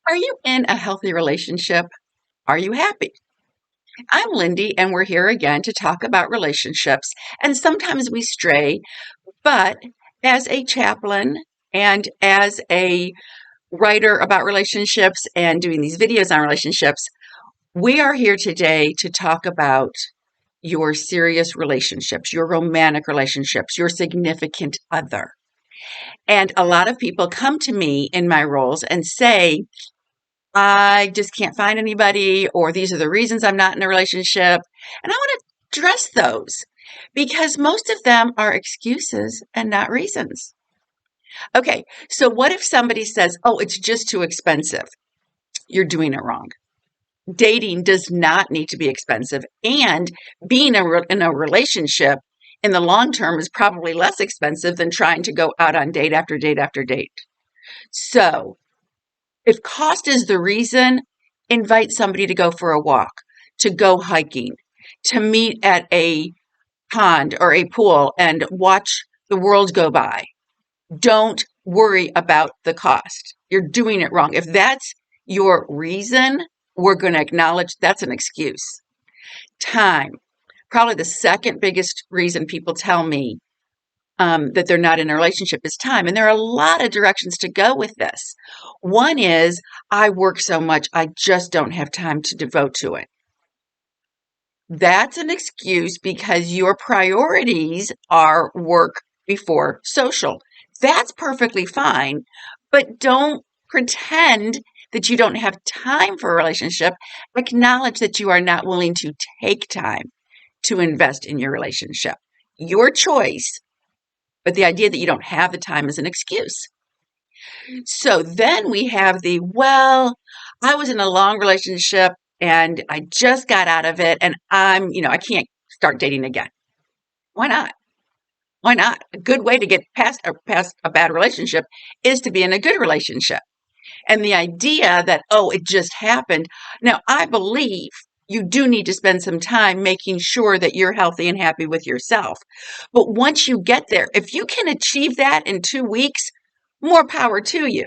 Are you in a healthy relationship? Are you happy? I'm Lindy, and we're here again to talk about relationships. And sometimes we stray, but as a chaplain and as a writer about relationships and doing these videos on relationships, we are here today to talk about your serious relationships, your romantic relationships, your significant other. And a lot of people come to me in my roles and say, I just can't find anybody, or these are the reasons I'm not in a relationship. And I want to address those because most of them are excuses and not reasons. Okay, so what if somebody says, oh, it's just too expensive? You're doing it wrong. Dating does not need to be expensive, and being in a relationship in the long term is probably less expensive than trying to go out on date after date after date. So, if cost is the reason, invite somebody to go for a walk, to go hiking, to meet at a pond or a pool and watch the world go by. Don't worry about the cost. You're doing it wrong. If that's your reason, we're going to acknowledge that's an excuse. Time. Probably the second biggest reason people tell me that they're not in a relationship is time. And there are a lot of directions to go with this. One is, I work so much, I just don't have time to devote to it. That's an excuse because your priorities are work before social. That's perfectly fine, but don't pretend that you don't have time for a relationship. Acknowledge that you are not willing to take time to invest in your relationship. Your choice, but the idea that you don't have the time is an excuse. So then we have well, I was in a long relationship and I just got out of it and I can't start dating again. Why not? Why not? A good way to get past a bad relationship is to be in a good relationship. And the idea that, oh, it just happened. Now, I believe you do need to spend some time making sure that you're healthy and happy with yourself. But once you get there, if you can achieve that in 2 weeks, more power to you.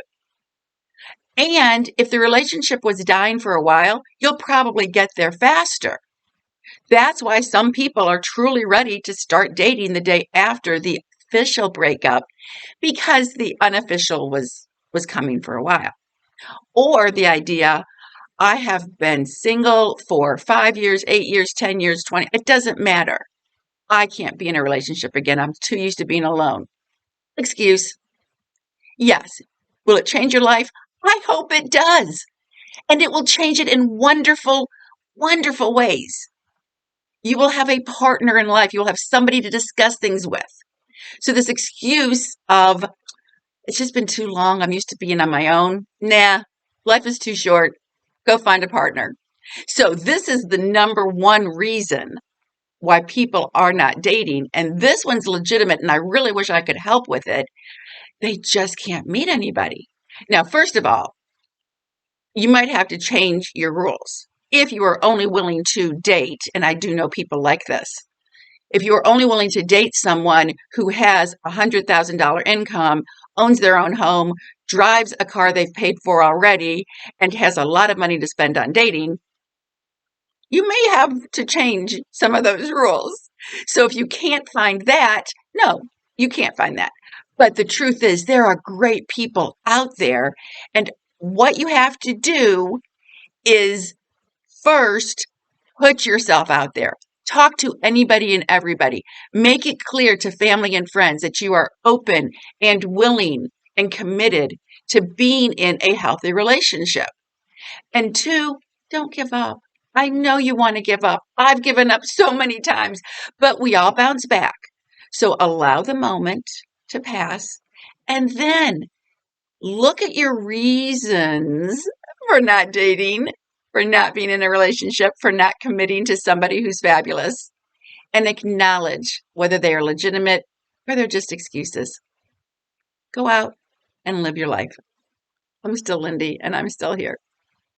And if the relationship was dying for a while, you'll probably get there faster. That's why some people are truly ready to start dating the day after the official breakup because the unofficial was coming for a while. Or the idea, I have been single for 5 years, 8 years, 10 years, 20. It doesn't matter. I can't be in a relationship again. I'm too used to being alone. Excuse. Yes. Will it change your life? I hope it does. And it will change it in wonderful, wonderful ways. You will have a partner in life. You will have somebody to discuss things with. So this excuse of, it's just been too long, I'm used to being on my own. Nah, life is too short. Go find a partner. So this is the number one reason why people are not dating. And this one's legitimate, and I really wish I could help with it. They just can't meet anybody. Now, first of all, you might have to change your rules. If you are only willing to date, and I do know people like this, if you are only willing to date someone who has $100,000 income, owns their own home, drives a car they've paid for already, and has a lot of money to spend on dating, you may have to change some of those rules. So if you can't find that, no, you can't find that. But the truth is, there are great people out there. And what you have to do is first put yourself out there. Talk to anybody and everybody. Make it clear to family and friends that you are open and willing and committed to being in a healthy relationship. And two, don't give up. I know you want to give up. I've given up so many times, but we all bounce back. So allow the moment to pass and then look at your reasons for not dating, for not being in a relationship, for not committing to somebody who's fabulous, and acknowledge whether they are legitimate or they're just excuses. Go out and live your life. I'm still Lindy, and I'm still here.